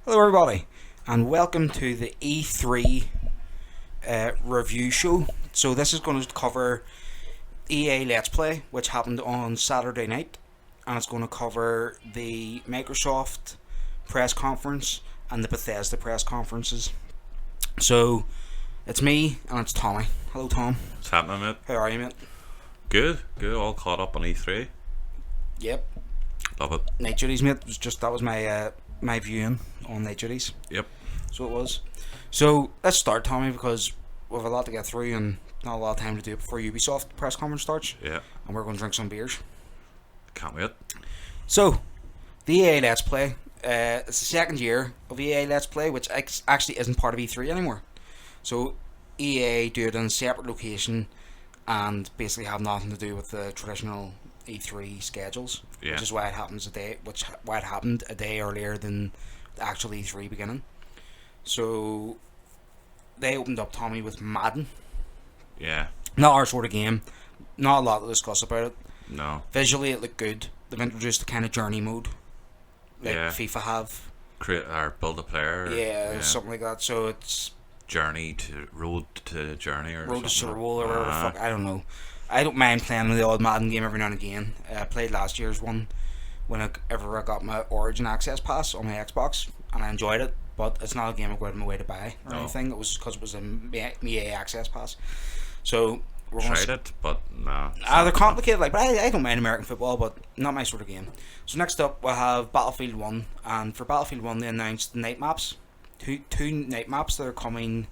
Hello everybody and welcome to the E3 review show. So this is going to cover EA Let's Play, which happened on Saturday night, and it's going to cover the Microsoft press conference and the Bethesda press conferences. So it's me and it's Tommy. Hello Tom. What's happening, mate? How are you, mate? Good. All caught up on E3. Yep. Love it. Night duties, mate. That was my viewing on Night duties. Yep. So it was. So let's start, Tommy, because we have a lot to get through and not a lot of time to do it before Ubisoft press conference starts. Yeah. And we're going to drink some beers. Can't wait. So, the EA Let's Play. It's the second year of EA Let's Play, which actually isn't part of E3 anymore. So, EA do it in a separate location and basically have nothing to do with the traditional E3 schedules, Yeah. which is why it happened a day earlier than the actual E3 beginning. So they opened up, Tommy, with Madden. Yeah. Not our sort of game. Not a lot to discuss about it. No. Visually, it looked good. They've introduced the kind of journey mode like Yeah. FIFA have. Create or build a player. Yeah, something like that. So it's Road to Journey or Road to something. Super Bowl or whatever the fuck. I don't know. I don't mind playing the odd Madden game every now and again. I played last year's one whenever I got my Origin Access Pass on my Xbox, and I enjoyed it. But it's not a game I go out of my way to buy or anything. It was because it was a EA Access Pass. So we're going Tried it, but no. they're complicated. Like, but I don't mind American football, but not my sort of game. So next up we'll have Battlefield 1, and for Battlefield 1 they announced night maps, two night maps that are coming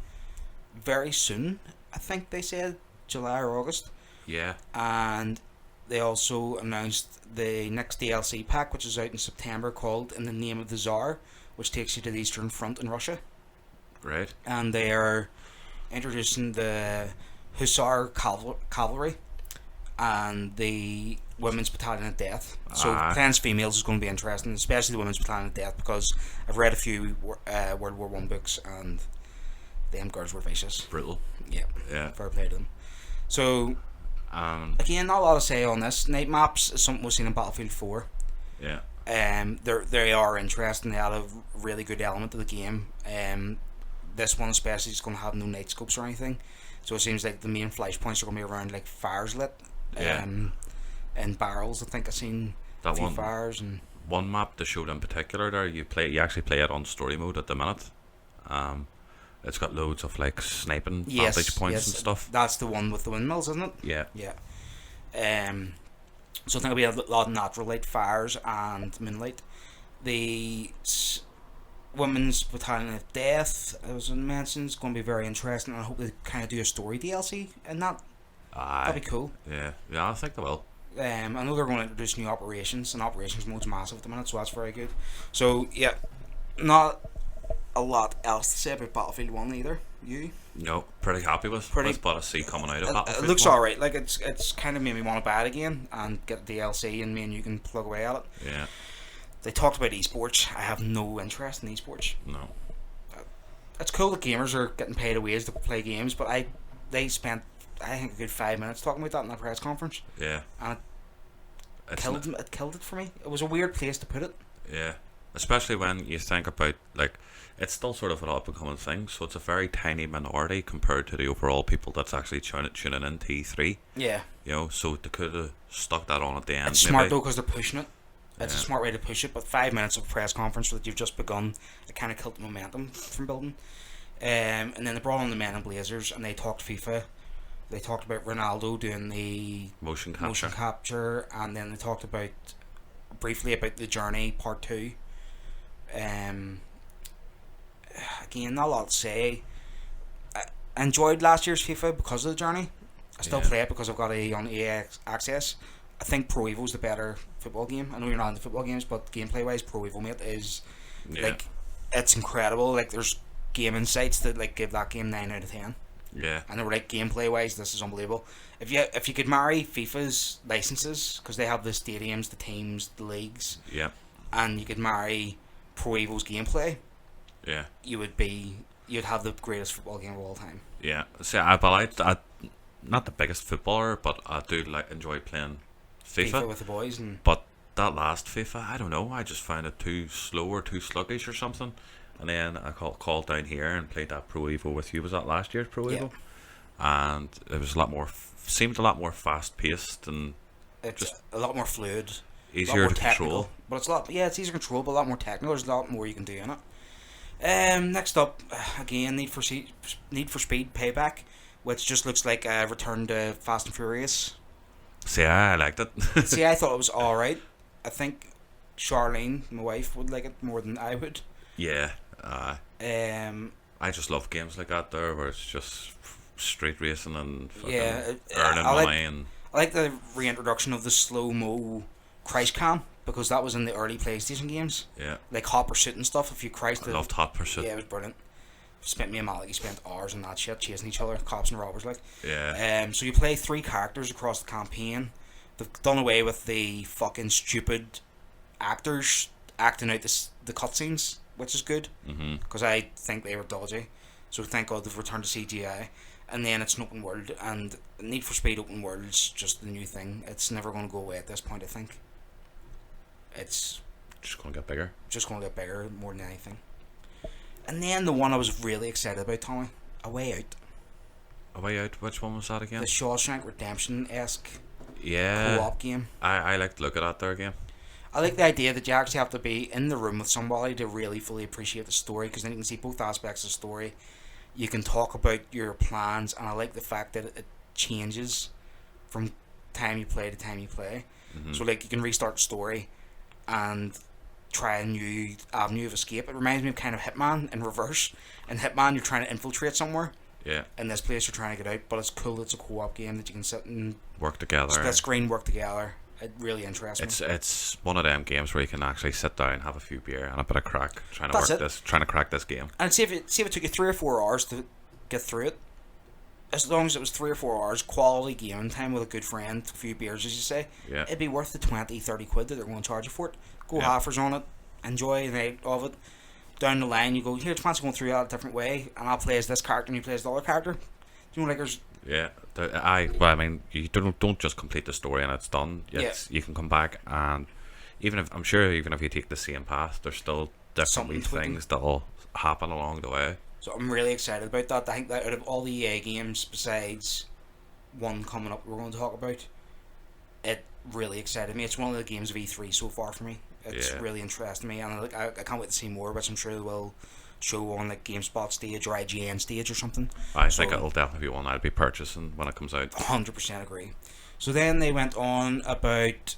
very soon. I think they said July or August. Yeah. And they also announced the next DLC pack, which is out in September, called In the Name of the Tsar, which takes you to the Eastern Front in Russia. Right. And they are introducing the Hussar Cavalry and the Women's Battalion of Death. So playing as females is going to be interesting, especially the Women's Battalion of Death, because I've read a few World War One books and them girls were vicious. Brutal. Yeah. Yeah. Fair play to them. So again, not a lot to say on this. Night maps is something we've seen in Battlefield 4. Yeah. They are interesting. They add a really good element to the game. This one especially is going to have no night scopes or anything, so it seems like the main flashpoints are going to be around like fires lit, and barrels. I think I've seen That a few one fires and one map they showed in particular there. You actually play it on story mode at the minute. It's got loads of like sniping vantage points and stuff. That's the one with the windmills, isn't it? Yeah. Yeah. So I think it'll be a lot of natural light, fires, and moonlight. The Women's Battalion of Death, as I mentioned, is going to be very interesting, and I hope they kind of do a story DLC in that. That'd be cool. Yeah, I think they will. I know they're going to introduce new operations, and operations mode's massive at the minute, so that's very good. So yeah, not a lot else to say about Battlefield 1 either. You? No, pretty happy with what I see coming out of Battlefield. It looks 1. alright. Like it's kind of made me want to buy it again and get the DLC, and me and you can plug away at it. Yeah. They talked about esports. I have no interest in esports. No. It's cool that gamers are getting paid a wage to play games, but they spent I think a good 5 minutes talking about that in the press conference. Yeah. And it killed it for me. It was a weird place to put it. Yeah. Especially when you think about, like, it's still sort of an up-and-coming thing, so it's a very tiny minority compared to the overall people that's actually tuning in E3. Yeah. You know, so they could have stuck that on at the end. It's smart though because they're pushing it. It's a smart way to push it, but 5 minutes of a press conference that you've just begun, it kind of killed the momentum from building. And then they brought on the Men in Blazers and they talked FIFA. They talked about Ronaldo doing the motion capture, and then they talked briefly about the Journey Part 2. Again, not a lot to say. I enjoyed last year's FIFA because of the Journey. I still play it because I've got it on EA Access. I think Pro Evo's the better football game. I know you're not into football games, but gameplay wise, Pro Evo, mate, is like, it's incredible. Like, there's gaming sites that like give that game 9 out of 10. Yeah. And they were like, gameplay wise, this is unbelievable. If you could marry FIFA's licenses, because they have the stadiums, the teams, the leagues, and you could marry Pro Evo's gameplay, you'd have the greatest football game of all time. Yeah. See, I'm not the biggest footballer, but I do enjoy playing FIFA with the boys, and but that last FIFA, I don't know, I just found it too slow or too sluggish or something. And then I called down here and played that Pro Evo with you. Was that last year's Pro Yeah. Evo? And it was a lot more, seemed a lot more fast paced and It's just a lot more fluid, a lot easier more to technical. control. But it's a lot, yeah, it's easier to control, but a lot more technical. There's a lot more you can do in it. Next up, again, Need for Speed Payback, which just looks like a return to Fast and Furious. See, I liked it. See, I thought it was alright. I think Charlene, my wife, would like it more than I would. Yeah. Um, I just love games like that there, where it's just street racing and fucking yeah, earning money and I like the reintroduction of the slow-mo Christ cam, because that was in the early PlayStation games. yeah. Like Hot Pursuit and stuff. If you Christ, I loved Hot Pursuit. yeah, it was brilliant. Me and Maliki spent hours on that shit, chasing each other, cops and robbers, like. Yeah. So you play 3 characters across the campaign. They've done away with the fucking stupid actors acting out the cutscenes, which is good, because I think they were dodgy. So thank God they've returned to CGI. And then it's an open world, and Need for Speed open world is just the new thing. It's never going to go away at this point, I think. It's Just gonna get bigger. just going to get bigger more than anything. And then the one I was really excited about, Tommy, A Way Out. A Way Out. Which one was that again? The Shawshank Redemption-esque Yeah. co-op game. I like to look at that there again. I like the idea that you actually have to be in the room with somebody to really fully appreciate the story, because then you can see both aspects of the story. You can talk about your plans, and I like the fact that it changes from time you play to time you play. So like you can restart the story and try a new avenue of escape. It reminds me of kind of Hitman in reverse. In Hitman, you're trying to infiltrate somewhere. Yeah. In this place, you're trying to get out, but it's cool. It's a co-op game that you can sit and Work together. split screen, work together. It really interests me. It's one of them games where you can actually sit down, have a few beer, and a bit of crack, trying to crack this game. And see if it took you 3 or 4 hours to get through it. As long as it was 3 or 4 hours quality gaming time with a good friend, a few beers, as you say, Yeah. it'd be worth the 20-30 quid that they're going to charge you for it. Go Yeah. halfers on it, enjoy the night of it. Down the line, you go, here, it's fancy going through that a different way, and I'll play as this character and you play as the other character. You know, like there's Yeah. I mean, you don't just complete the story and it's done. You can come back, and even if you take the same path, there's still different Something wee tweaking. things that'll happen along the way. So I'm really excited about that. I think that out of all the EA games, besides one coming up we're going to talk about, it really excited me. It's one of the games of E3 so far for me. It's Yeah. really interested me, and I can't wait to see more, which I'm sure they will show on like GameSpot stage or IGN stage or something. I think it'll definitely be one I'd be purchasing when it comes out. 100% agree. So then they went on about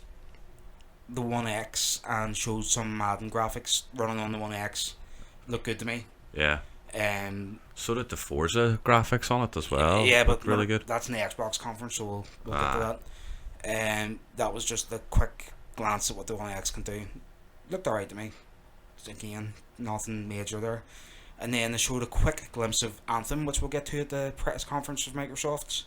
the One X and showed some Madden graphics running on the One X. Looked good to me. Yeah. So did the Forza graphics on it as well. yeah, but really good. That's in the Xbox conference, so we'll get to that. That was just the quick glance at what the One X can do. Looked alright to me. Again, nothing major there. And then they showed a quick glimpse of Anthem, which we'll get to at the press conference of Microsoft's.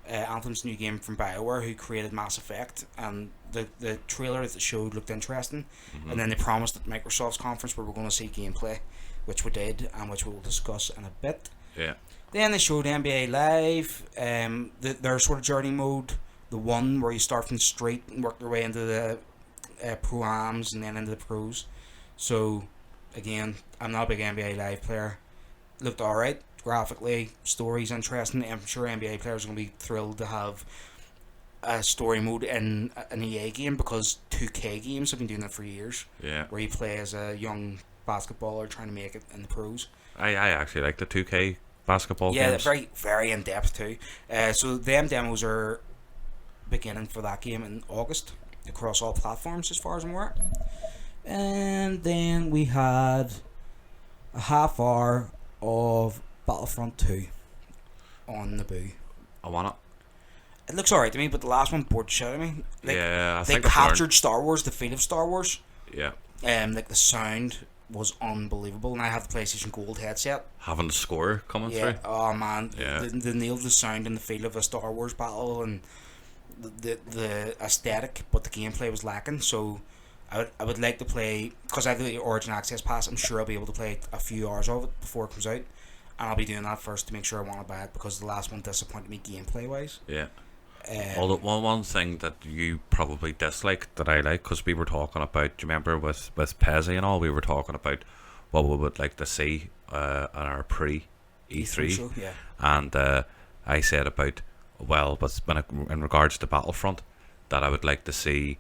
Anthem's new game from BioWare, who created Mass Effect, and the trailer that they showed looked interesting. And then they promised at Microsoft's conference where we're going to see gameplay, which we did, and which we will discuss in a bit. Yeah. Then they showed NBA Live, their sort of journey mode, the one where you start from the street and work your way into the pro-ams and then into the pros. So, again, I'm not a big NBA Live player. Looked alright, graphically, story's interesting. I'm sure NBA players are going to be thrilled to have a story mode in an EA game, because 2K games have been doing it for years. Yeah. Where you play as a young basketballer trying to make it in the pros. I actually like the 2K basketball Yeah, games. they're very, very in depth too. So them demos are beginning for that game in August across all platforms, as far as I'm aware. And then we had a half hour of Battlefront 2 on the Boo. I want it. It looks alright to me, but the last one bored the shit out of me. Like, Yeah, I they think I've captured Star Wars, the feel of Star Wars. Yeah. Like the sound was unbelievable, and I have the PlayStation Gold headset. Having the score coming Yeah, through. oh man, Yeah. they nailed the sound and the feel of a Star Wars battle, and the aesthetic, but the gameplay was lacking. So I would like to play, because I have the Origin Access Pass. I'm sure I'll be able to play a few hours of it before it comes out, and I'll be doing that first to make sure I want to buy it, because the last one disappointed me gameplay wise. Yeah. Although one thing that you probably dislike that I like, because we were talking about, do you remember with Pezzy and all, we were talking about what we would like to see on our pre E3 show, yeah. and I said about but in regards to Battlefront, that I would like to see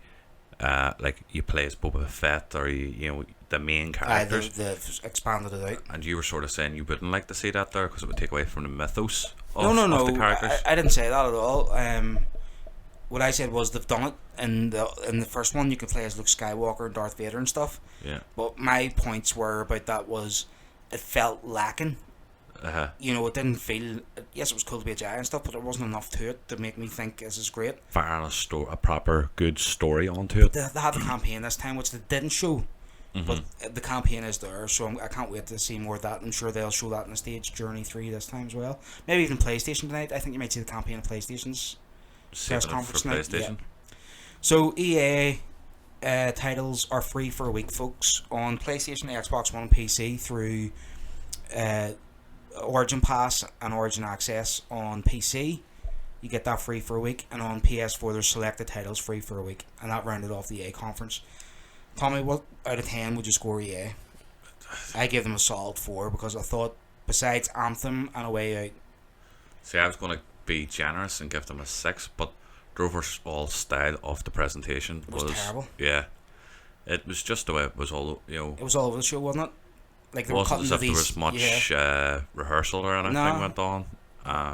like you play as Boba Fett or you know the main characters. They've expanded it out. And you were sort of saying you wouldn't like to see that there because it would take away from the mythos of, No. of the characters. I didn't say that at all. What I said was they've done it in the first one. You can play as Luke Skywalker and Darth Vader and stuff. Yeah. But my points were about that was it felt lacking. You know, it didn't feel. Yes, it was cool to be a Jedi and stuff, but there wasn't enough to it to make me think this is great. Firing a proper good story onto it. They had a campaign this time, which they didn't show. But the campaign is there, so I can't wait to see more of that. I'm sure they'll show that in the stage Journey 3 this time as well. Maybe even PlayStation tonight. I think you might see the campaign of PlayStation's press conference tonight. Yeah. So EA titles are free for a week, folks, on PlayStation, Xbox One, and PC through Origin Pass and Origin Access on PC. You get that free for a week, and on PS4 there's selected titles free for a week, and that rounded off the EA conference. Tommy, what out of 10 would you score EA? I gave them a solid 4 because I thought, besides Anthem and A Way Out... See, I was going to be generous and give them a 6, but the overall style of the presentation was terrible. Yeah. It was just the way it was all, you know... It was all over the show, wasn't it? Like it wasn't as if there was much rehearsal or anything went on.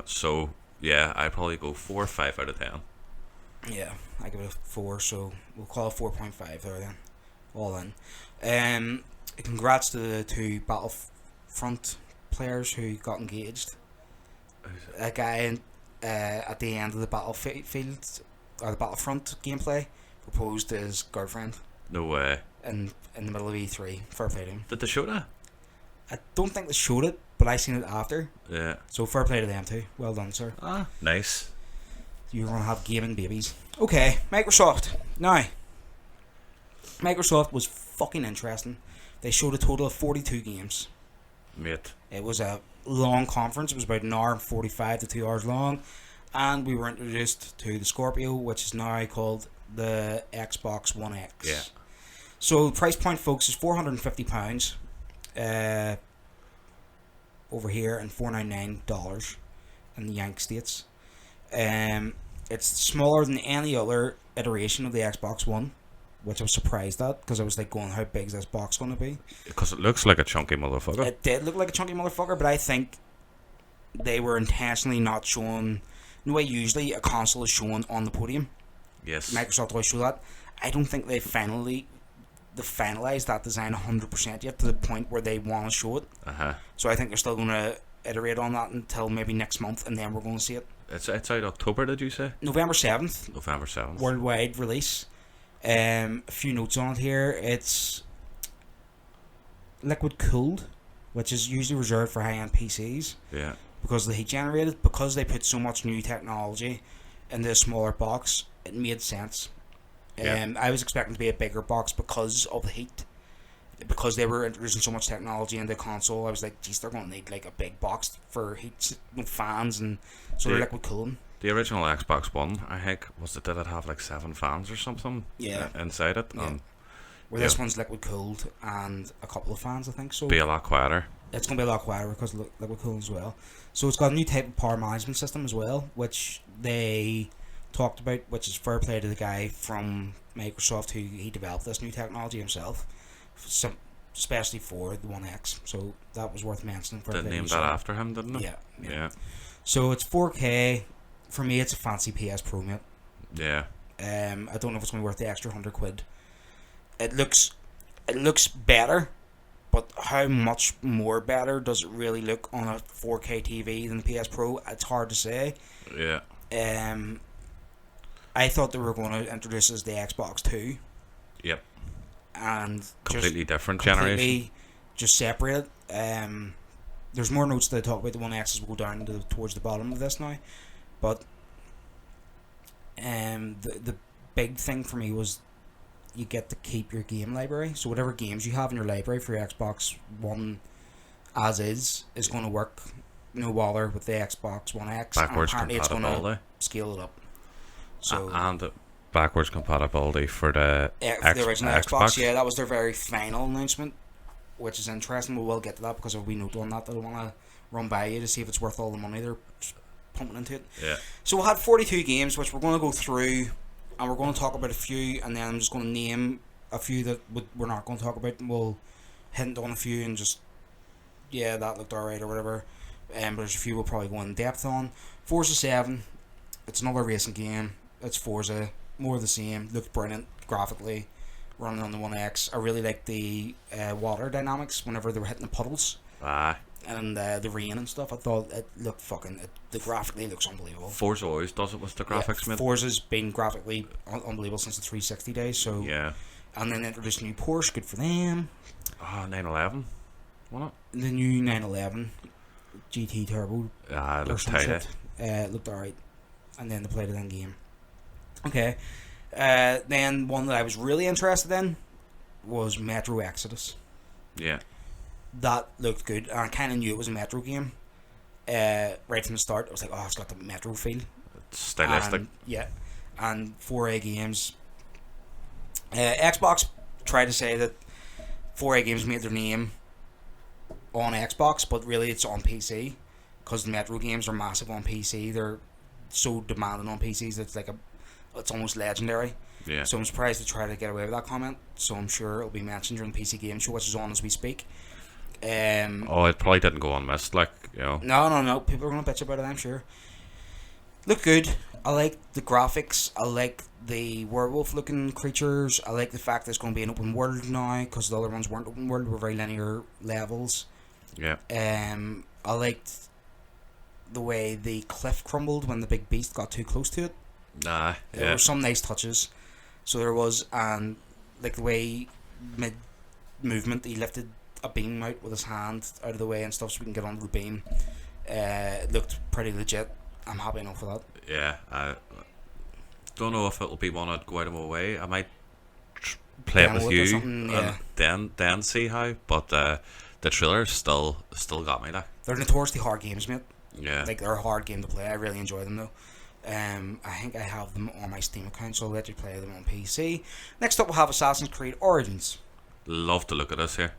So, yeah, I'd probably go 4 or 5 out of 10. Yeah, I give it a 4, so we'll call it 4.5 there then. All in. Congrats to the 2 Battlefront players who got engaged. A guy at the end of the battlefield or the Battlefront gameplay proposed to his girlfriend. No way. In the middle of E3. Fair play to him. Did they show that? I don't think they showed it, but I seen it after. Yeah. So fair play to them too. Well done, sir. Ah, nice. You're gonna have gaming babies. Okay, Microsoft. Now, Microsoft was fucking interesting. They showed a total of 42 games. Mate. It was a long conference. It was about an hour and 45 to 2 hours long. And we were introduced to the Scorpio, which is now called the Xbox One X. Yeah. So the price point, folks, is £450 over here and $499 in the Yank States. It's smaller than any other iteration of the Xbox One, which I was surprised at because I was like going, how big is this box going to be? Because it looks like a chunky motherfucker. It did look like a chunky motherfucker, but I think they were intentionally not showing the way usually a console is shown on the podium. Yes. Microsoft always show that. I don't think they finalized that design 100% yet to the point where they want to show it. So I think they're still going to iterate on that until maybe next month, and then we're going to see it. It's out October, did you say? November 7th. November 7th. Worldwide release. A few notes on it here. It's liquid cooled, which is usually reserved for high-end PCs. Yeah. Because of the heat generated, because they put so much new technology in this smaller box, it made sense. Yeah. I was expecting to be a bigger box because of the heat. Because they were introducing so much technology in the console, I was like, geez, they're going to need like a big box for heat, fans and sort of liquid cooling. The original Xbox One, I think, did it have like 7 fans or something? Yeah. Inside it. Yeah. Where this one's liquid cooled and a couple of fans, I think. So be a lot quieter. It's going to be a lot quieter because of liquid cooling as well. So it's got a new type of power management system as well, which they talked about, which is fair play to the guy from Microsoft who he developed this new technology himself, especially for the One X. So that was worth mentioning. They named that after him, didn't it? Yeah. So it's 4K. For me, it's a fancy PS Pro, mate. Yeah. I don't know if it's going to be worth the extra £100. It looks better, but how much more better does it really look on a 4K TV than the PS Pro? It's hard to say. Yeah. I thought they were going to introduce as the Xbox 2. Yep. And completely different generation. Just separate it. There's more notes that talk about the One X as we go down towards the bottom of this now. But the big thing for me was you get to keep your game library. So whatever games you have in your library for your Xbox One as is going to work no bother with the Xbox One X. Backwards and apparently compatibility. It's going to scale it up. So and backwards compatibility for the original Xbox. Yeah, that was their very final announcement. which is interesting. We will get to that because if we note on that I want to run by you to see if it's worth all the money they're pumping into it. Yeah. So we had 42 games, which we're going to go through, and we're going to talk about a few, and then I'm just going to name a few that we're not going to talk about, and we'll hint on a few and just, yeah, that looked alright or whatever. But there's a few we'll probably go in depth on. Forza 7, it's another racing game. It's Forza, more of the same. Looks brilliant graphically, running on the 1X. I really like the water dynamics whenever they were hitting the puddles. And the rain and stuff. I thought it looked the graphically looks unbelievable. Forza always does it with the graphics, man. Forza's been graphically unbelievable since the 360 days. So yeah. And then they introduced a new Porsche, good for them. 911, wasn't it? The new 911 GT Turbo. It looks tight. It looked alright. And then they played it in game. Okay. Then one that I was really interested in was Metro Exodus. Yeah. That looked good. And I kind of knew it was a Metro game. Right from the start. I was like, oh, it's got the Metro feel. It's stylistic. And 4A games. Xbox tried to say that 4A games made their name on Xbox, but really it's on PC. Because the Metro games are massive on PC. They're so demanding on PCs that it's almost legendary. Yeah. So I'm surprised they try to get away with that comment. So I'm sure it'll be mentioned during the PC Game Show, which is on as we speak. It probably didn't go unmissed, No. People are going to bitch about it, I'm sure. Look good. I like the graphics. I like the werewolf-looking creatures. I like the fact that it's going to be an open world now, because the other ones weren't open world, were very linear levels. Yeah. I liked the way the cliff crumbled when the big beast got too close to it. There were some nice touches. So there was, and like the way mid-movement he lifted a beam out with his hand out of the way and stuff so we can get onto the beam. It looked pretty legit. I'm happy enough with that. Yeah, I don't know if it'll be one I'd go out of my way. I might play it with you and then see how. But the trailer still got me. They're notoriously hard games, mate. Yeah, like they're a hard game to play. I really enjoy them though. I think I have them on my Steam account, so I'll let you play them on PC. Next up, we'll have Assassin's Creed Origins. Love to look at this here.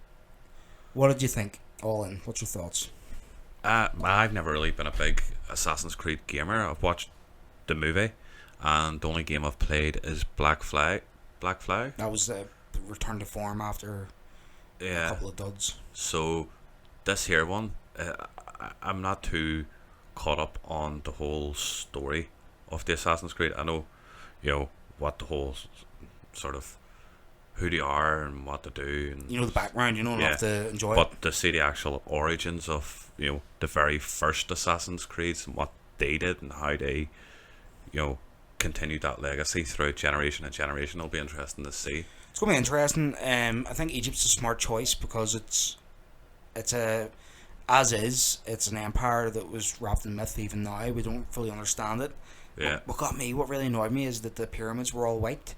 What did you think? All in. What's your thoughts? I've never really been a big Assassin's Creed gamer. I've watched the movie, and the only game I've played is Black Flag. That was the return to form after a couple of duds. So this here one, I'm not too caught up on the whole story of the Assassin's Creed. I know, what the whole sort of who they are and what to do, and the background. Enough to enjoy it. But to see the actual origins of the very first Assassin's Creeds and what they did and how they continued that legacy through generation and generation, will be interesting to see. It's going to be interesting. I think Egypt's a smart choice because it's an empire that was wrapped in myth. Even now we don't fully understand it. Yeah. What really annoyed me is that the pyramids were all white,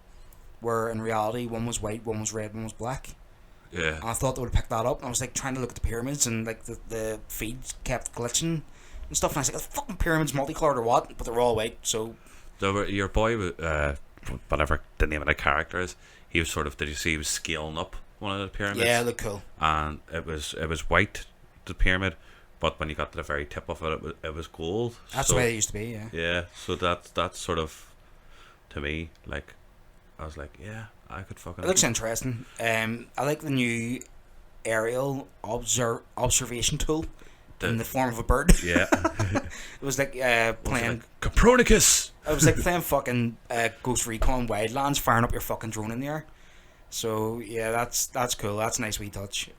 where in reality one was white, one was red, one was black. Yeah. And I thought they would have picked that up, and I was like trying to look at the pyramids, and like the feed kept glitching and stuff, and I was like, the fucking pyramids multicolored or what? But they were all white, so... Your boy, whatever the name of the character is, he was sort of, did you see he was scaling up one of the pyramids? Yeah, it looked cool. And it was white, the pyramid, but when you got to the very tip of it was gold. That's the way it used to be, yeah. Yeah, so that's sort of, to me, like, I was like, yeah, I could fucking... It looks interesting. I like the new aerial observation tool in the form of a bird. Yeah. It was like playing... Copernicus! It was like playing fucking Ghost Recon Wildlands, firing up your fucking drone in the air. So, yeah, that's cool. That's a nice wee touch.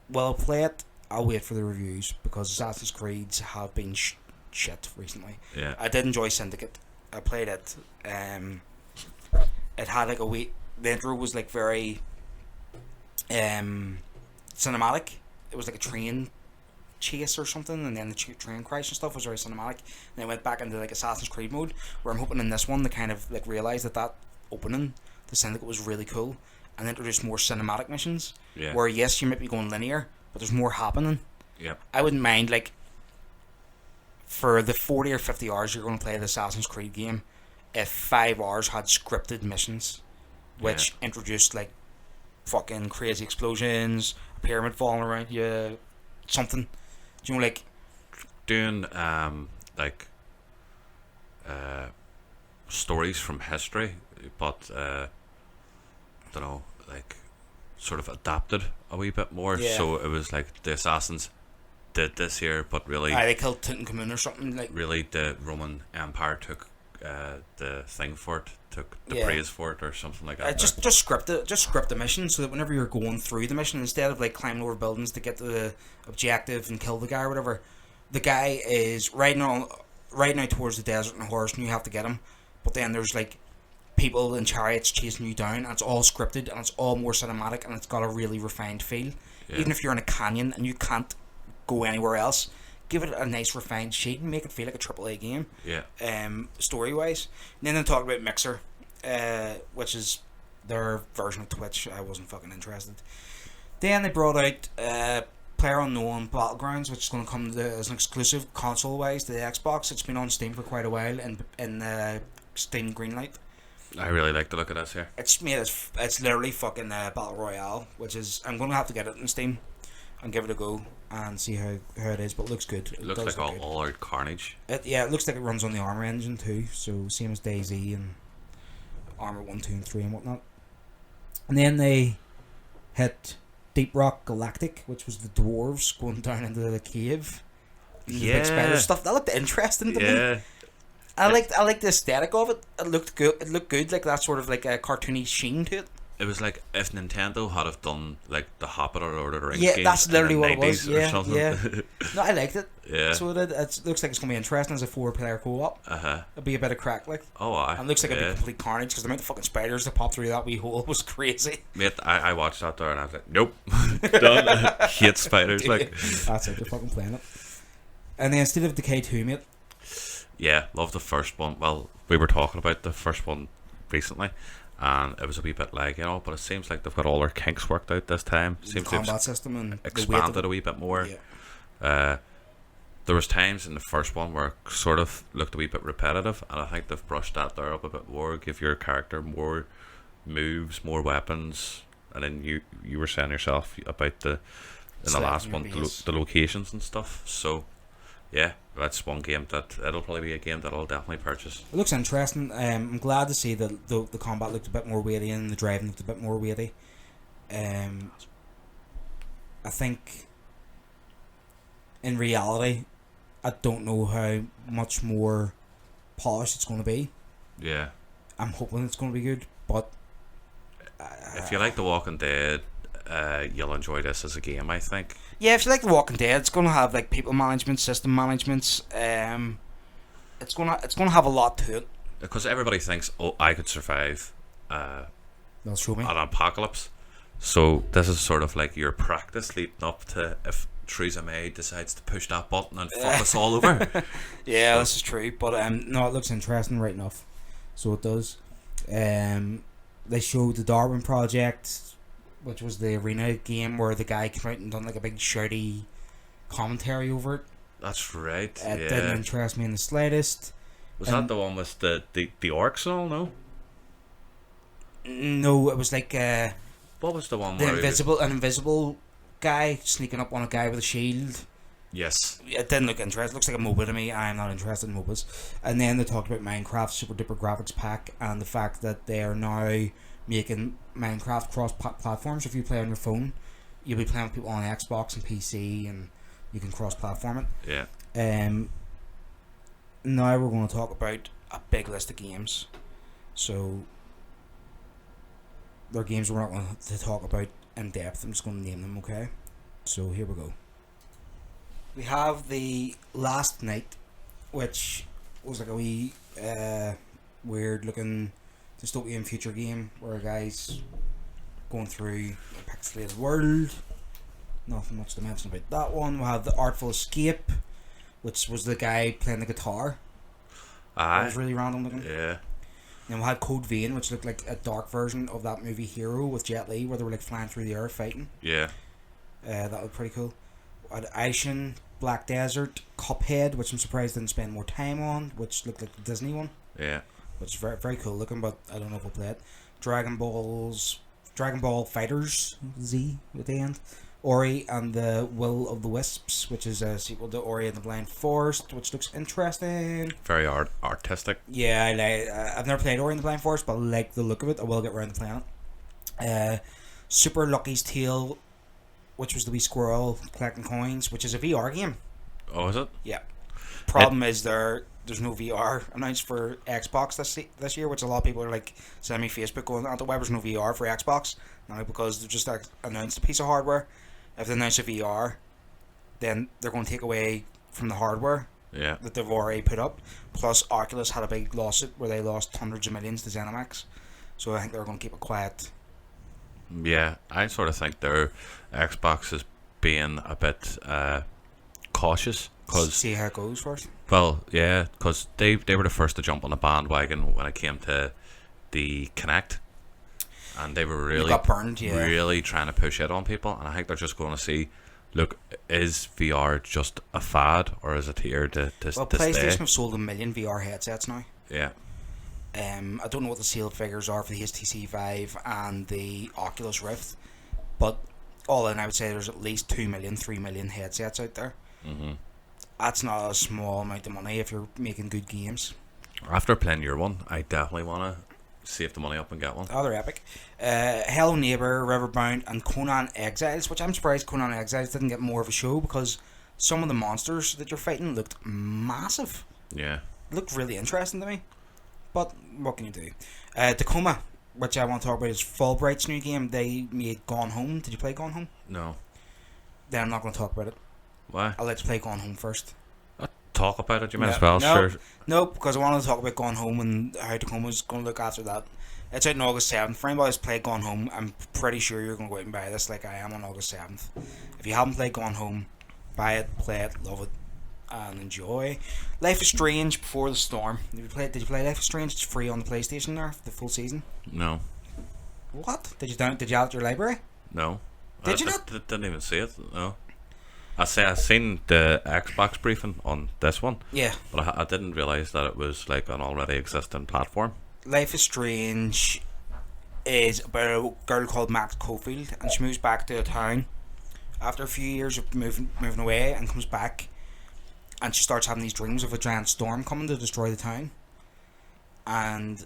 Well, I'll play it. I'll wait for the reviews, because Assassin's Creeds have been shit recently. Yeah. I did enjoy Syndicate. I played it. It had like a wee... The intro was like very cinematic. It was like a train chase or something, and then the train crash and stuff was very cinematic. And I went back into like Assassin's Creed mode, where I'm hoping in this one to kind of like realise that opening the Syndicate was really cool, and introduce more cinematic missions. Yeah. Where yes, you might be going linear, but there's more happening. Yep. I wouldn't mind like for the 40 or 50 hours you're going to play the Assassin's Creed game, if 5 hours had scripted missions, which introduced like fucking crazy explosions, a pyramid falling around you, something. Do you know, like Doing like stories from history, but don't know, like sort of adapted a wee bit more. Yeah. So it was like the assassins did this here, but really, they killed Tutankhamun or something like. really the Roman Empire took the thing for it, took the Yeah. praise for it, or something like that. Just script the mission so that whenever you're going through the mission, instead of like climbing over buildings to get to the objective and kill the guy or whatever, the guy is riding out towards the desert on a horse and you have to get him. But then there's like people in chariots chasing you down, and it's all scripted and it's all more cinematic and it's got a really refined feel. Yeah. Even if you're in a canyon and you can't go anywhere else, give it a nice refined shade and make it feel like a AAA game. Yeah. Story wise. And then they talk about Mixer, which is their version of Twitch. I wasn't fucking interested. Then they brought out PlayerUnknown Battlegrounds, which is going to come as an exclusive console wise to the Xbox. It's been on Steam for quite a while in Steam Greenlight. I really like the look of this here. It's literally fucking Battle Royale, which is, I'm going to have to get it in Steam and give it a go and see how it is, but it looks good. It looks like all out carnage. It looks like it runs on the Armour engine too, so same as DayZ and Armour 1, 2 and 3 and whatnot. And then they hit Deep Rock Galactic, which was the dwarves going down into the cave. And the big spider stuff. That looked interesting to me. I liked the aesthetic of it. It looked good, like that sort of like a cartoony sheen to it. It was like if Nintendo had have done like the Hobbit or Lord of the Rings Yeah, games that's literally in the what it was. 90s or something. Yeah. No, I liked it. Yeah. So it looks like it's going to be interesting as a 4-player co-op. It'll be a bit of crack, like. Oh, aye. And it looks like it'd be complete carnage because the amount of fucking spiders that pop through that wee hole was crazy. Mate, I watched that there and I was like, nope. Done. Hate spiders. Like. That's it, they're fucking playing it. And then State of Decay 2, mate. Yeah, love the first one. Well, we were talking about the first one recently, and it was a wee bit laggy, but it seems like they've got all their kinks worked out this time. Seems the combat system and expanded a wee bit more. Yeah. There was times in the first one where it sort of looked a wee bit repetitive, and I think they've brushed that there up a bit more, give your character more moves, more weapons, and then you were saying yourself about the last one, the locations and stuff. So yeah, that's one game that it'll probably be a game that I'll definitely purchase. It looks interesting. I'm glad to see that the combat looked a bit more weighty and the driving looked a bit more weighty. I think in reality, I don't know how much more polished it's going to be. Yeah. I'm hoping it's going to be good, but if you like The Walking Dead, you'll enjoy this as a game, I think. Yeah, if you like The Walking Dead, it's going to have like people management, system managements. It's going to have a lot to it. Because everybody thinks, oh, I could survive They'll show me an apocalypse. So this is sort of like your practice leading up to if Theresa May decides to push that button and fuck us all over. Yeah, this is true. But no, it looks interesting right enough. So it does. They showed the Darwin Project, which was the arena game where the guy came out and done like a big shouty commentary over it. That's right. It didn't interest me in the slightest. Was that the one with the orcs and all? No. No, it was like what was the one? An invisible guy sneaking up on a guy with a shield. Yes. It didn't look interesting. It looks like a MOBA to me. I'm not interested in MOBAs. And then they talked about Minecraft Super Duper Graphics Pack and the fact that they are now making Minecraft cross platforms. If you play on your phone, you'll be playing with people on Xbox and PC, and you can cross platform it. Yeah. Now we're going to talk about a big list of games. So they're games we're not going to talk about in depth. I'm just going to name them, okay? So here we go. We have the Last Night, which was like a wee weird looking dystopian future game where a guy's going through a pixelated world. Nothing much to mention about that one. We have the Artful Escape, which was the guy playing the guitar. That was really random looking. Yeah. Then we had Code Vein, which looked like a dark version of that movie Hero with Jet Li, where they were like flying through the air fighting. Yeah. That looked pretty cool. We had Aishin, Black Desert, Cuphead, which I'm surprised didn't spend more time on, which looked like the Disney one. Yeah. Which is very, very cool looking, but I don't know if I'll play it. Dragon Balls Dragon Ball Fighters Z at the end. Ori and the Will of the Wisps, which is a sequel to Ori and the Blind Forest, which looks interesting. Very artistic. Yeah, I've never played Ori and the Blind Forest, but I like the look of it. I will get around to playing it. Super Lucky's Tale, which was the wee squirrel collecting coins, which is a VR game. Oh, is it? Yeah. Problem is there's no VR announced for Xbox this year, which a lot of people are like sending me Facebook going, "Anto, why there's no VR for Xbox?" Now because they've just announced a piece of hardware. If they announce a VR, then they're going to take away from the hardware that they've already put up. Plus, Oculus had a big lawsuit where they lost hundreds of millions to ZeniMax, so I think they're going to keep it quiet. Yeah, I sort of think their Xbox is being a bit cautious. See how it goes first. Well, yeah, because they were the first to jump on the bandwagon when it came to the Kinect, and they were really got burned, really trying to push it on people. And I think they're just going to see, look, is VR just a fad or is it here to well, to PlayStation stay? have sold 1 million VR headsets now. Yeah. I don't know what the sale figures are for the HTC Vive and the Oculus Rift, but all in, I would say there's at least 2 million, 3 million headsets out there. Mm-hmm. That's not a small amount of money if you're making good games. After playing your one, I definitely want to save the money up and get one. Oh, they're epic. Hello Neighbor, Riverbound, and Conan Exiles, which I'm surprised Conan Exiles didn't get more of a show because some of the monsters that you're fighting looked massive. Yeah. Looked really interesting to me. But what can you do? Tacoma, which I want to talk about, is Fulbright's new game. They made Gone Home. Did you play Gone Home? No. Then I'm not going to talk about it. Why? I'll let you play Gone Home first. Talk about it, you might as well. Sure. No, because I wanted to talk about Gone Home and how Tacoma's going to look after that. It's out on August 7th. For anybody who's played Gone Home, I'm pretty sure you're going to go out and buy this like I am on August 7th. If you haven't played Gone Home, buy it, play it, love it, and enjoy. Life is Strange Before the Storm. Did you play Life is Strange? It's free on the PlayStation there, the full season. No. What? Did you add it to your library? No. Did you not? Didn't even see it. No. I seen the Xbox briefing on this one. Yeah. But I didn't realise that it was like an already existing platform. Life is Strange is about a girl called Max Cofield, and she moves back to a town after a few years of moving away, and comes back, and she starts having these dreams of a giant storm coming to destroy the town, and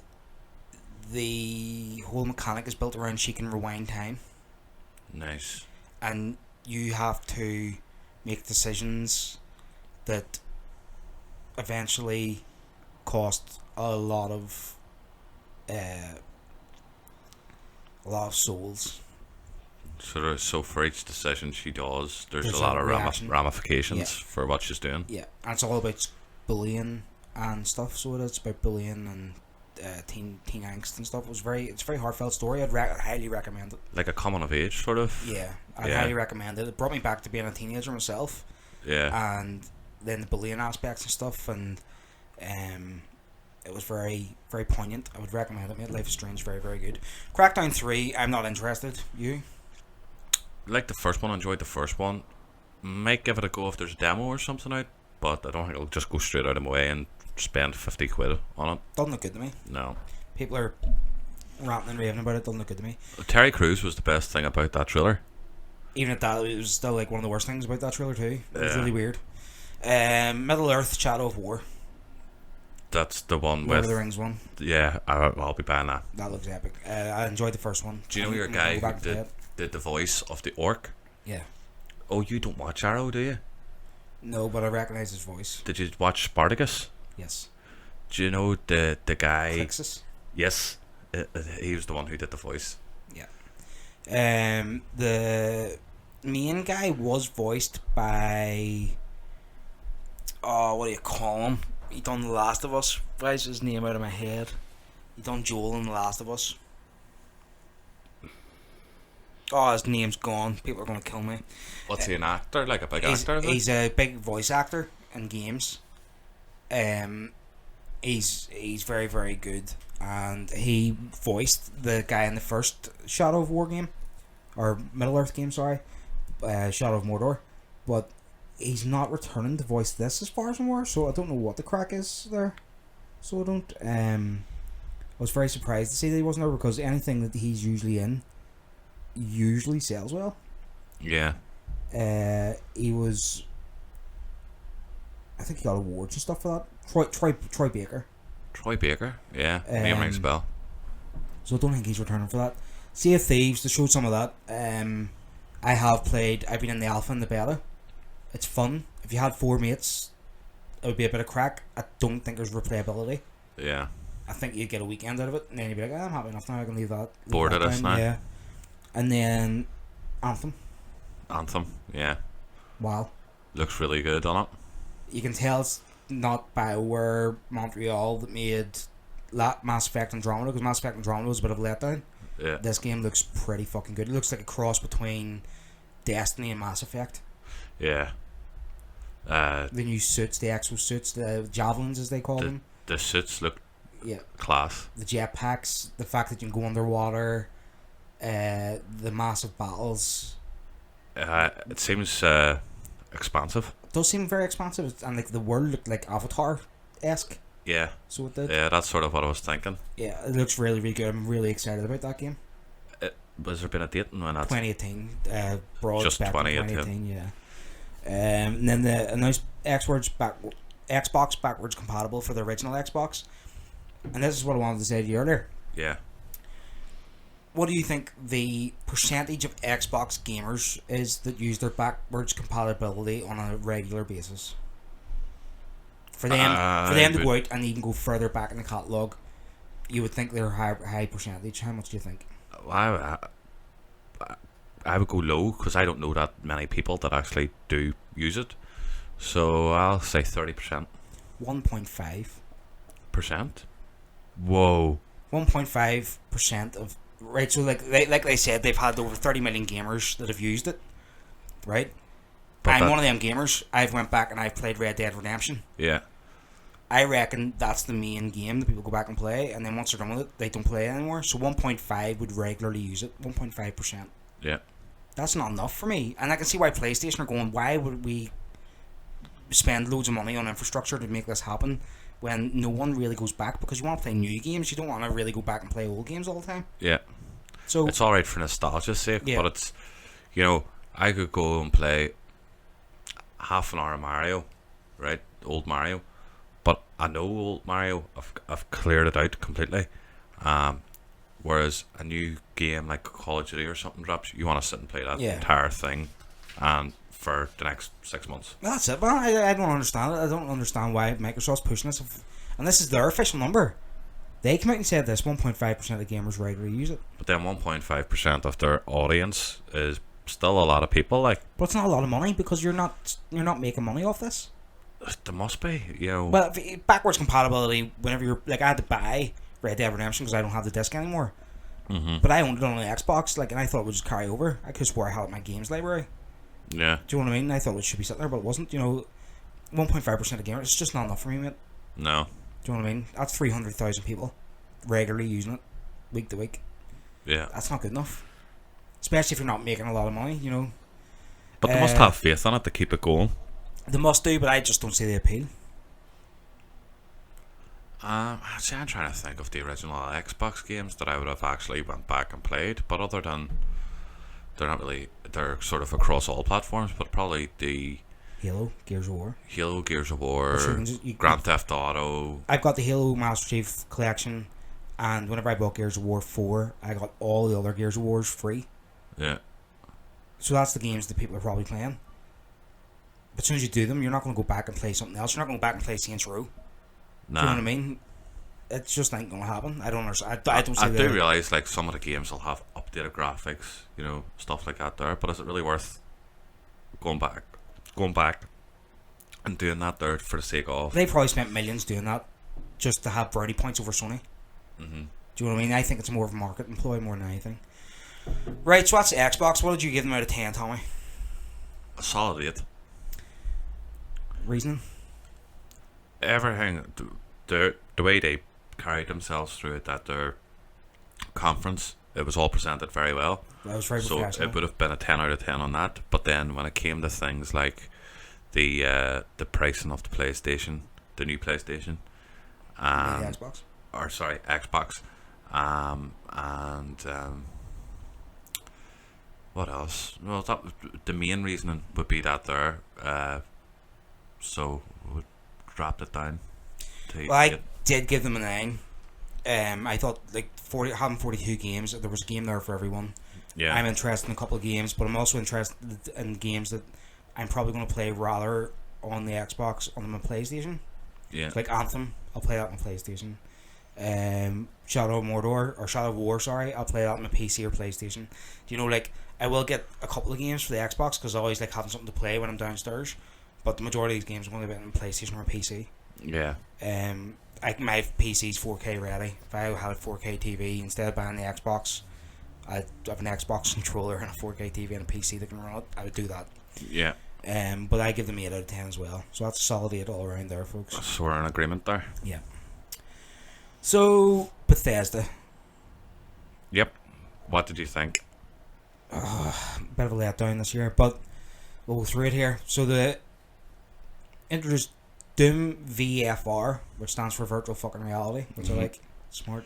the whole mechanic is built around she can rewind time. Nice. And you have to make decisions that eventually cost a lot of souls. So for each decision she does, there's There's a lot a of reaction. ramifications for what she's doing. Yeah, and it's all about bullying and stuff. So it's about bullying and teen angst and stuff. It's a very heartfelt story. I'd highly recommend it. Like a coming of age sort of. Yeah, I'd highly recommend it. It brought me back to being a teenager myself. Yeah. And then the bullying aspects and stuff, and it was very, very poignant. I would recommend it, mate. Life is Strange, very, very good. Crackdown 3, I'm not interested. You? Like the first one, enjoyed the first one. Might give it a go if there's a demo or something out, but I don't think I'll just go straight out of my way and spend 50 quid on it. Doesn't look good to me. No. People are ranting and raving about it. Doesn't look good to me. Terry Crews was the best thing about that trailer. Even at that, it was still like one of the worst things about that trailer too. It was Yeah. really weird. Middle Earth: Shadow of War. That's the one Lord with of the Rings one. Yeah, I'll be buying that. That looks epic. I enjoyed the first one. Do you know your I'm guy gonna who go back to did the voice of the orc? Yeah. Oh, you don't watch Arrow, do you? No, but I recognise his voice. Did you watch Spartacus? Yes. Do you know the guy? Crixus? Yes, he was the one who did the voice. Yeah. The main guy was voiced by what do you call him? He done The Last of Us. Why is his name out of my head? He done Joel in The Last of Us. Oh, his name's gone. People are gonna kill me. What's he, an actor? Like a big actor? Is it? He's a big voice actor in games. He's very, very good, and he voiced the guy in the first Shadow of War game, or Middle Earth game, sorry, Shadow of Mordor, but he's not returning to voice this as far as I'm aware, so I don't know what the crack is there. So I don't. I was very surprised to see that he wasn't there, because anything that he's usually in usually sells well. Yeah. He was, I think he got awards and stuff for that. Troy Baker. Troy Baker. Yeah. Name rings a bell. So I don't think he's returning for that. Sea of Thieves, they showed some of that. I've been in the alpha and the beta. It's fun. If you had 4 mates, it would be a bit of crack. I don't think there's replayability. Yeah. I think you'd get a weekend out of it, and then you'd be like, I'm happy enough now, I can leave that. Bored of this now? Yeah. And then Anthem. Yeah. Wow. Looks really good on it. You can tell it's not BioWare Montreal that made Mass Effect Andromeda, because Mass Effect Andromeda was a bit of a letdown. Yeah. This game looks pretty fucking good. It looks like a cross between Destiny and Mass Effect. Yeah. The new suits, the exosuits, the javelins as they call them. The suits look Yeah. class. The jetpacks, the fact that you can go underwater, the massive battles. It seems expansive. It does seem very expansive, and like the world looked like Avatar-esque. Yeah. So it did. Yeah, that's sort of what I was thinking. Yeah, it looks really, really good. I'm really excited about that game. Was there been a date when that's 2018, broad just spectrum, 2018? yeah. And then the announced Xbox backwards compatible for the original Xbox. And this is what I wanted to say to you earlier. Yeah. What do you think the percentage of Xbox gamers is that use their backwards compatibility on a regular basis? For them to go out and even go further back in the catalogue, you would think they're high percentage. How much do you think? I would go low because I don't know that many people that actually do use it. So I'll say 30%. 1.5%. Whoa. 1.5% of right. So like they said, they've had over 30 million gamers that have used it. Right. But I'm one of them gamers. I've went back and I've played Red Dead Redemption. Yeah. I reckon that's the main game that people go back and play, and then once they're done with it, they don't play it anymore. So 1.5 would regularly use it. 1.5%. Yeah. That's not enough for me, and I can see why PlayStation are going, why would we spend loads of money on infrastructure to make this happen when no one really goes back, because you want to play new games, you don't want to really go back and play old games all the time. Yeah. So it's alright for nostalgia's sake, yeah. but it's, I could go and play half an hour of Mario, right? Old Mario. But I know old Mario, I've cleared it out completely. Whereas a new game like Call of Duty or something drops, you want to sit and play that entire thing, and for the next 6 months. That's it. Well, I don't understand it. I don't understand why Microsoft's pushing this. And this is their official number. They came out and said this: 1.5% of gamers regularly use it. But then 1.5% of their audience is still a lot of people. Like, but it's not a lot of money because you're not making money off this. There must be, Well, backwards compatibility. Whenever you're like, I had to buy Red Dead Redemption because I don't have the disc anymore. Mm-hmm. But I owned it on the Xbox, and I thought it would just carry over. I could have swore I had it in my games library. Yeah. Do you know what I mean? I thought it should be sitting there, but it wasn't. 1.5% of gamers. It's just not enough for me, mate. No. Do you know what I mean? That's 300,000 people regularly using it, week to week. Yeah. That's not good enough. Especially if you're not making a lot of money, But they must have faith in it to keep it going. They must do, but I just don't see the appeal. See, I'm trying to think of the original Xbox games that I would have actually went back and played, but other than they're sort of across all platforms, but probably the Halo, Gears of War, Grand Theft Auto. I've got the Halo Master Chief Collection, and whenever I bought Gears of War 4, I got all the other Gears of Wars free. Yeah. So that's the games that people are probably playing. But as soon as you do them, you're not going to go back and play something else. You're not going to go back and play Saints Row. Nah. Do you know what I mean? It just ain't going to happen. I don't understand. I don't see I do realise like some of the games will have updated graphics, stuff like that there. But is it really worth going back and doing that there for the sake of? They probably spent millions doing that just to have brownie points over Sony. Mm-hmm. Do you know what I mean? I think it's more of a market employee more than anything. Right, so that's Xbox. What did you give them out of 10, Tommy? A solid 8. Reasoning? Everything, the way they carried themselves through it at their conference, it was all presented very well. That was very so professional. It would have been a 10 out of 10 on that. But then when it came to things like the pricing of the PlayStation, the new PlayStation, Xbox, Xbox, and What else? Well, the main reasoning would be that there. So we dropped it down to Well, I 8. did give them a 9. I thought like having 42 games, there was a game there for everyone. Yeah. I'm interested in a couple of games, but I'm also interested in games that I'm probably going to play rather on the Xbox on my PlayStation. Yeah. Like Anthem, I'll play that on PlayStation. Shadow of War, sorry, I'll play that on my PC or PlayStation. Do you know, like, I will get a couple of games for the Xbox because I always like having something to play when I'm downstairs. But the majority of these games I'm going to get on PlayStation or PC. Yeah. My PC's 4K ready. If I had a 4K TV instead of buying the Xbox, I'd have an Xbox controller and a 4K TV and a PC that can run it. I would do that. Yeah. But I give them 8 out of 10 as well. So that's a solid 8 all around there, folks. So we're in agreement there. Yeah. So, Bethesda. Yep. What did you think? Bit of a letdown this year, but we'll go through it here. So they introduced Doom VFR, which stands for Virtual Fucking Reality, which I like. Smart.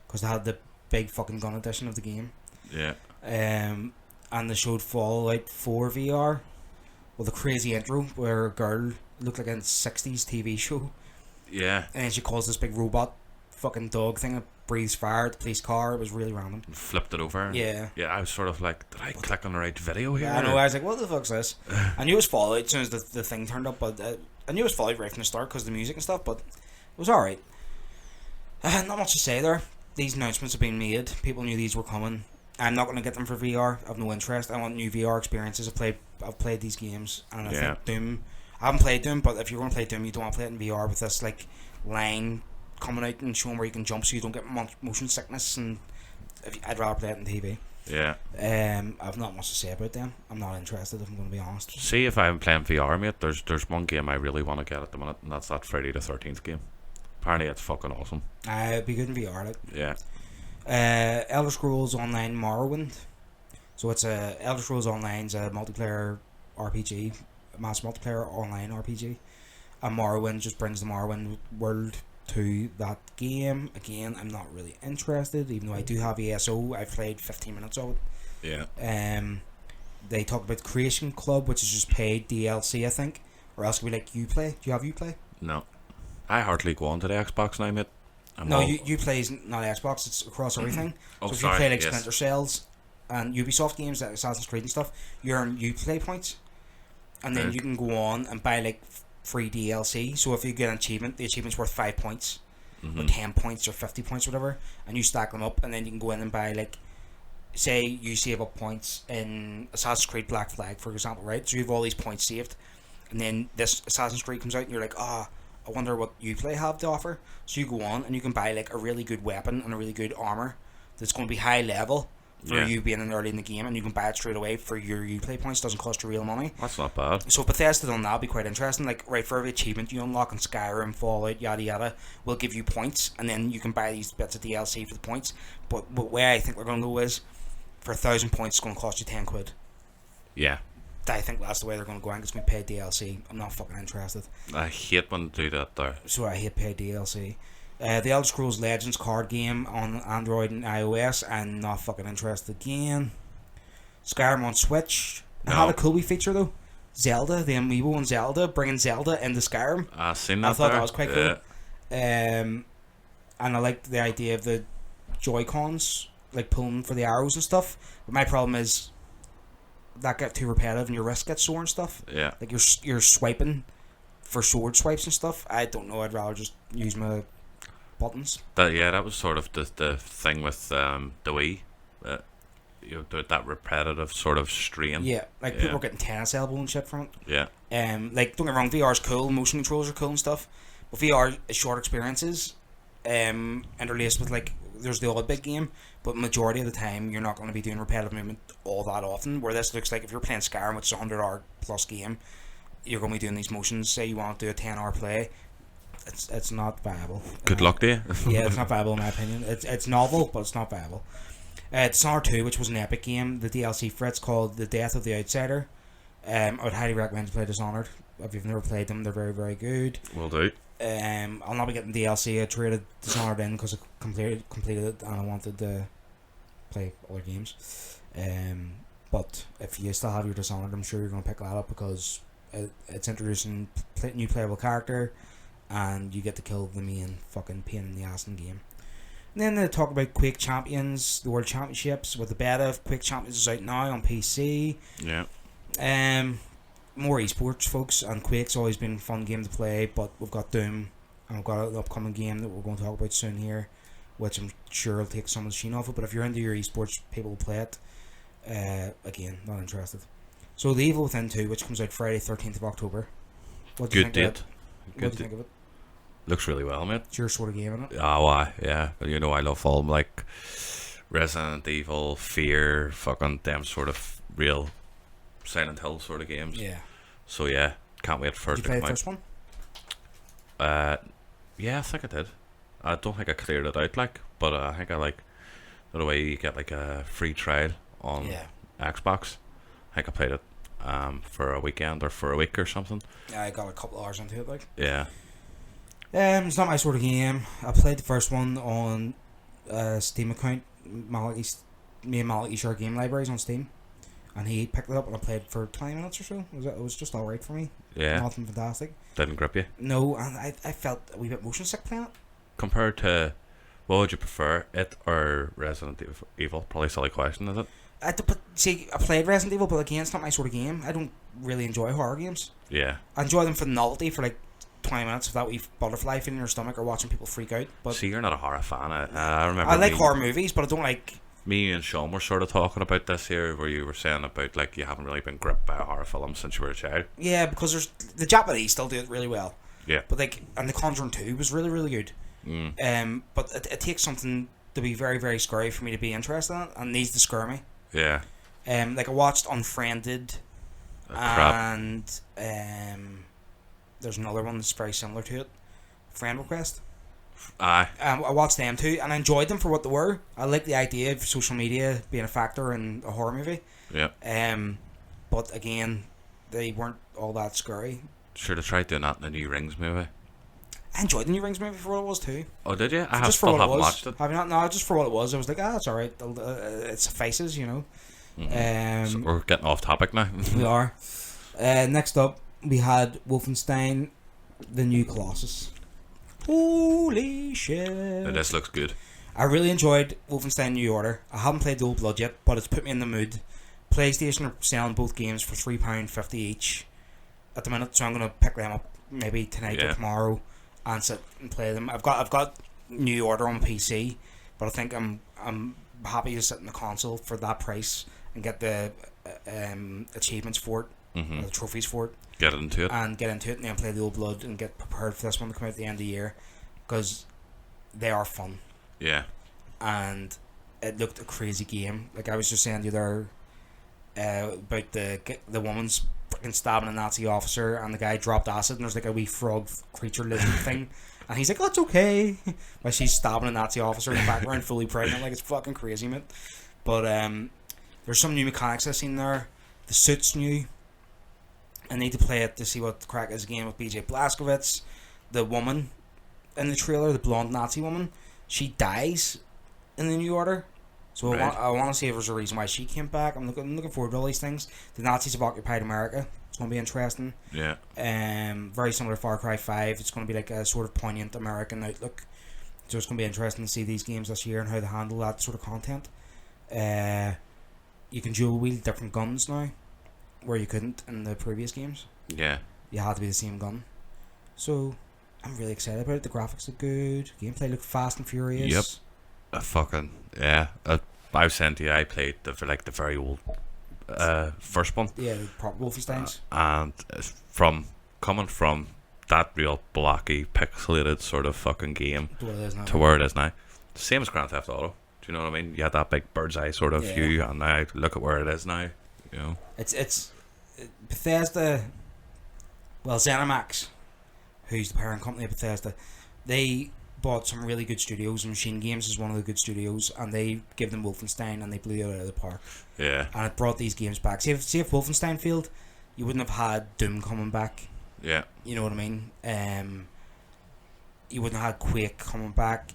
Because they had the big fucking gun edition of the game. Yeah. And they showed Fallout 4 VR with a crazy intro where a girl looked like a 60s TV show. Yeah. And then she calls this big robot fucking dog thing that breathes fire at the police car. It was really random. Flipped it over. Yeah. Yeah, I was sort of like, did I click on the right video here? Yeah, I know. I was like, what the fuck's this? I knew it was Fallout as soon as the thing turned up, but I knew it was Fallout right from the start because of the music and stuff, but it was alright. Not much to say there. These announcements have been made. People knew these were coming. I'm not going to get them for VR. I have no interest. I want new VR experiences. I've played these games, and I think Doom. I haven't played Doom, but if you're going to play Doom, you don't want to play it in VR with this like line coming out and showing where you can jump, so you don't get motion sickness. And I'd rather play it on TV. Yeah. I've not much to say about them. I'm not interested, if I'm going to be honest. See, if I'm playing VR, mate, there's one game I really want to get at the minute, and that's that Friday the 13th game. Apparently, it's fucking awesome. It'd be good in VR, like. Yeah. Elder Scrolls Online Morrowind. So it's Elder Scrolls Online's a multiplayer RPG, mass multiplayer online RPG, and Morrowind just brings the Morrowind world to that game. Again, I'm not really interested, even though I do have ESO. I've played 15 minutes of it. Yeah. They talk about Creation Club, which is just paid DLC, I think, or else it'll be like Uplay. Do you have Uplay? No. I hardly go on to the Xbox now, mate. Uplay's not Xbox, it's across everything. Oh, so if sorry, you play like yes. Splinter Cells and Ubisoft games like Assassin's Creed and stuff, you earn Uplay points, and then you can go on and buy like free DLC. So if you get an achievement, the achievement's worth 5 points, or 10 points, or 50 points, whatever, and you stack them up, and then you can go in and buy like, say you save up points in Assassin's Creed Black Flag, for example, right? So you have all these points saved, and then this Assassin's Creed comes out, and you're like, I wonder what Uplay have to offer. So you go on and you can buy like a really good weapon and a really good armor that's going to be high level for you being in early in the game, and you can buy it straight away for your Uplay points. Doesn't cost you real money. That's not bad. So if Bethesda done that, would be quite interesting. Like, right, for every achievement you unlock in Skyrim, Fallout, yada yada, will give you points, and then you can buy these bits of DLC for the points. But the way I think we're going to go is, for 1,000 points, it's going to cost you 10 quid. Yeah. I think that's the way they're going to go, and it's going to be paid DLC. I'm not fucking interested. I hate when they do that there. So I hate paid DLC. The Elder Scrolls Legends card game on Android and iOS, I'm not fucking interested again. Skyrim on Switch. It had a cool wee feature though. Zelda, the amiibo on Zelda, bringing Zelda into Skyrim. I seen that. I thought there. that was quite cool. And I liked the idea of the Joy-Cons, like pulling for the arrows and stuff. But my problem is that get too repetitive and your wrist gets sore and stuff. Yeah. Like you're swiping for sword swipes and stuff. I don't know. I'd rather just use my buttons. That was sort of the thing with the Wii. That repetitive sort of strain. Yeah, like people are getting tennis elbow and shit from it. Yeah. Like don't get me wrong, VR's cool, motion controls are cool and stuff, but VR is short experiences, interlaced with like there's the odd big game, but majority of the time you're not going to be doing repetitive movement all that often. Where this looks like if you're playing Skyrim, which is a 100-hour plus game, you're going to be doing these motions. Say you want to do a 10-hour play, it's not viable. Good luck to you. Yeah, it's not viable in my opinion. It's novel, but it's not viable. Dishonored 2, which was an epic game, the DLC for it's called The Death of the Outsider. I would highly recommend to play Dishonored. If you've never played them, they're very, very good. Will do. I'll not be getting DLC. I traded Dishonored in because I completed it and I wanted to play other games. But if you still have your Dishonored, I'm sure you're going to pick that up because it's introducing new playable character, and you get to kill the main fucking pain in the ass in the game. And then they talk about Quake Champions, the World Championships, with the beta of Quake Champions is out now on PC. Yeah. More esports, folks, and Quake's always been a fun game to play, but we've got Doom, and we've got an upcoming game that we're going to talk about soon here, which I'm sure will take some of the sheen off it, but if you're into your esports, people will play it. Again, not interested. So The Evil Within 2, which comes out Friday 13th of October. What do you think of it? What do you think of it? Looks really well, mate. It's your sort of game, isn't it? Oh, yeah. You know, I love all like Resident Evil, Fear, fucking them sort of real Silent Hill sort of games. Yeah. So yeah, can't wait for it Did to you play come the out. first one? Yeah, I think I did. I don't think I cleared it out, like, but I think I like the way you get like a free trial on Xbox. I think I played it for a weekend or for a week or something. Yeah, I got a couple of hours into it, like. Yeah. It's not my sort of game. I played the first one on Steam account. Me and Malachi share game libraries on Steam, and he picked it up and I played for 20 minutes or so. It was just alright for me. Yeah. Nothing fantastic. Didn't grip you? No, and I felt a wee bit motion sick playing it. Compared to, what would you prefer, it or Resident Evil? Probably a silly question, is it? I played Resident Evil, but again, it's not my sort of game. I don't really enjoy horror games. Yeah. I enjoy them for the novelty, for like 20 minutes of that wee butterfly feeling in your stomach or watching people freak out. But see, you're not a horror fan. I remember. I like horror movies, but I don't like. Me and Sean were sort of talking about this here, where you were saying about like you haven't really been gripped by a horror film since you were a child. Yeah, because there's the Japanese still do it really well. Yeah. But like, and The Conjuring 2 was really, really good. But it takes something to be very, very scary for me to be interested in it, and needs to scare me. Yeah. Like I watched Unfriended, and there's another one that's very similar to it, Friend Request. Aye. I watched them too, and I enjoyed them for what they were. I like the idea of social media being a factor in a horror movie. Yeah. But again, they weren't all that scary. Should have tried doing that in the new Rings movie. I enjoyed the new Rings movie for what it was too. Oh, did you? I Just for still what it haven't was. watched it. Have you not? No, just for what it was. I was like, it's alright. It suffices, you know. So we're getting off topic now. We are. Next up, we had Wolfenstein: The New Colossus. Holy shit! This looks good. I really enjoyed Wolfenstein New Order. I haven't played the Old Blood yet, but it's put me in the mood. PlayStation are selling both games for £3.50 each at the minute, so I'm gonna pick them up maybe tonight or tomorrow and sit and play them. I've got New Order on PC, but I think I'm happy to sit in the console for that price and get the achievements for it, the trophies for it. Get into it. And then play the Old Blood and get prepared for this one to come out at the end of the year, because they are fun. Yeah. And it looked a crazy game. Like I was just saying the other about the woman's freaking stabbing a Nazi officer, and the guy dropped acid, and there's like a wee frog creature lizard thing, and he's like, "Oh, it's okay," while she's stabbing a Nazi officer in the background, fully pregnant. Like, it's fucking crazy, man. But there's some new mechanics I've seen there. The suit's new. I need to play it to see what the crack is again with BJ Blazkowicz. The woman in the trailer, the blonde Nazi woman, she dies in the New Order. So right. I want to see if there's a reason why she came back. I'm looking forward to all these things. The Nazis have occupied America. It's going to be interesting. Yeah. Very similar to Far Cry 5. It's going to be like a sort of poignant American outlook. So it's going to be interesting to see these games this year and how they handle that sort of content. You can dual wield different guns now, where you couldn't in the previous games. Yeah. You had to be the same gun. So I'm really excited about it. The graphics look good. Gameplay look fast and furious. Yep. I sent you. I played the very old first one. Yeah, the proper Wolfensteins. And coming from that real blocky, pixelated sort of fucking game to where it is now. Same as Grand Theft Auto. Do you know what I mean? You had that big bird's eye sort of view, and now look at where it is now. You know, it's Bethesda. Well, ZeniMax, who's the parent company of Bethesda, they bought some really good studios. Machine Games is one of the good studios, and they gave them Wolfenstein, and they blew it out of the park. Yeah, and it brought these games back. See if Wolfenstein failed, you wouldn't have had Doom coming back. Yeah, you know what I mean. You wouldn't have had Quake coming back.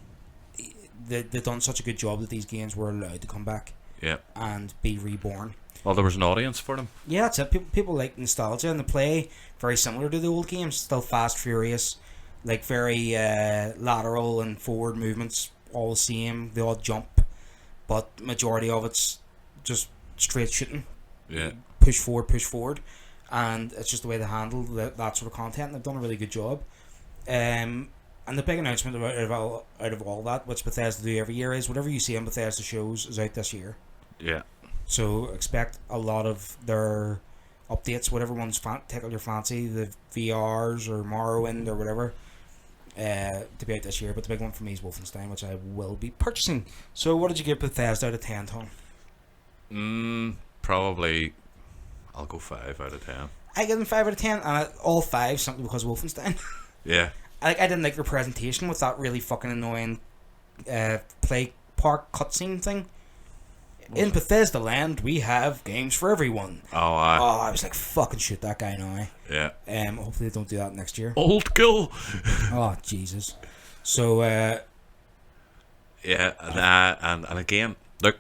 They've done such a good job that these games were allowed to come back. Yeah, and be reborn. Well, there was an audience for them. Yeah, that's it. People like nostalgia, and the play very similar to the old games. Still fast, furious, like very lateral and forward movements, all the same. They all jump, but majority of it's just straight shooting. Yeah. Push forward, and it's just the way they handle that sort of content. And they've done a really good job. And the big announcement out of all that, which Bethesda do every year, is whatever you see on Bethesda shows is out this year. Yeah. So expect a lot of their updates, whatever ones tickle your fancy, the VRs or Morrowind or whatever, to be out this year. But the big one for me is Wolfenstein, which I will be purchasing. So what did you give Bethesda out of 10, Tom? Probably I'll go 5 out of 10. I give them 5 out of 10, and all 5 simply because of Wolfenstein. Yeah. I didn't like their presentation with that really fucking annoying play park cutscene thing. In Bethesda Land, we have games for everyone. Oh, I was like, fucking shoot that guy now. Yeah. Hopefully they don't do that next year. Old girl. Oh, Jesus. So, yeah, and again, look,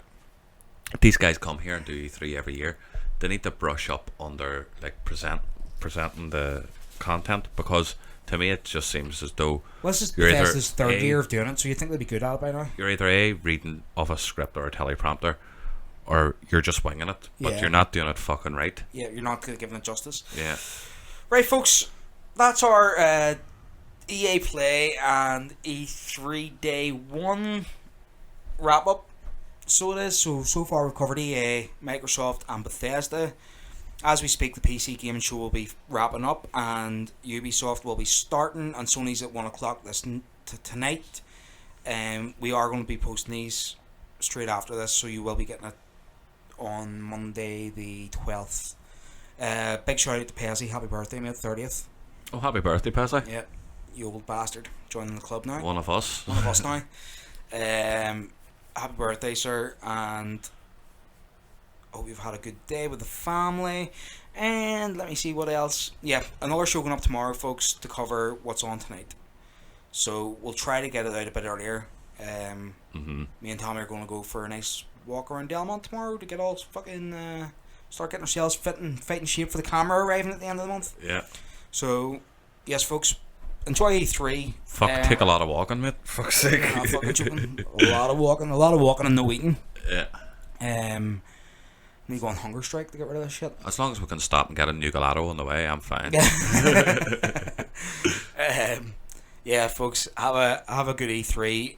these guys come here and do E3 every year. They need to brush up on their presenting the content, because to me it just seems as though this is Bethesda's third year of doing it, so you think they'd be good at it by now? You're either reading off a script or a teleprompter, or you're just winging it, but Yeah. you're not doing it fucking right. Yeah, you're not giving it justice. Yeah. Right, folks, that's our EA Play and E3 Day 1 wrap up. So it is. So far we've covered EA, Microsoft and Bethesda. As we speak, the PC gaming show will be wrapping up, and Ubisoft will be starting, and Sony's at 1 o'clock tonight. We are going to be posting these straight after this, so you will be getting it on Monday the 12th. Big shout out to Pezzy. Happy birthday, mate. 30th. Oh, happy birthday, Pezzy. Yeah, you old bastard. Joining the club now. One of us. One of us now. Happy birthday, sir, and hope you've had a good day with the family. And let me see what else. Yeah, another show going up tomorrow, folks, to cover what's on tonight. So we'll try to get it out a bit earlier. Me and Tommy are going to go for a nice walk around Delmont tomorrow to get all fucking start getting ourselves fit and fighting shape for the camera arriving at the end of the month. Yeah. So yes, folks, enjoy E3. Take a lot of walking, mate. Fuck's sake. Fucking joking. A lot of walking and no eating. Yeah. Need to go on hunger strike to get rid of this shit. As long as we can stop and get a new gelato on the way, I'm fine. Yeah, folks, have a good E3.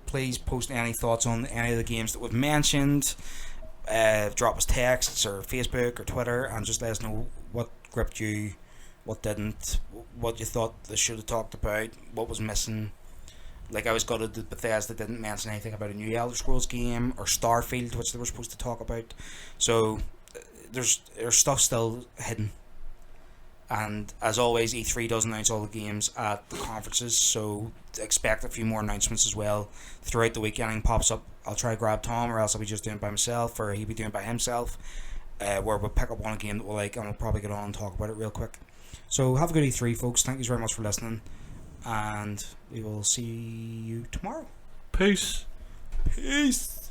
Please post any thoughts on any of the games that we've mentioned. Drop us texts or Facebook or Twitter, and just let us know what gripped you, what didn't, what you thought they should have talked about, what was missing. Like, I was gutted that Bethesda didn't mention anything about a new Elder Scrolls game or Starfield, which they were supposed to talk about. So there's stuff still hidden. And as always, E3 does announce all the games at the conferences, so expect a few more announcements as well throughout the week. Anything pops up, I'll try to grab Tom, or else I'll be just doing it by myself, or he'll be doing it by himself, where we'll pick up on a game that we like, and we'll probably get on and talk about it real quick. So have a good E3, folks. Thank you very much for listening, and we will see you tomorrow. Peace. Peace.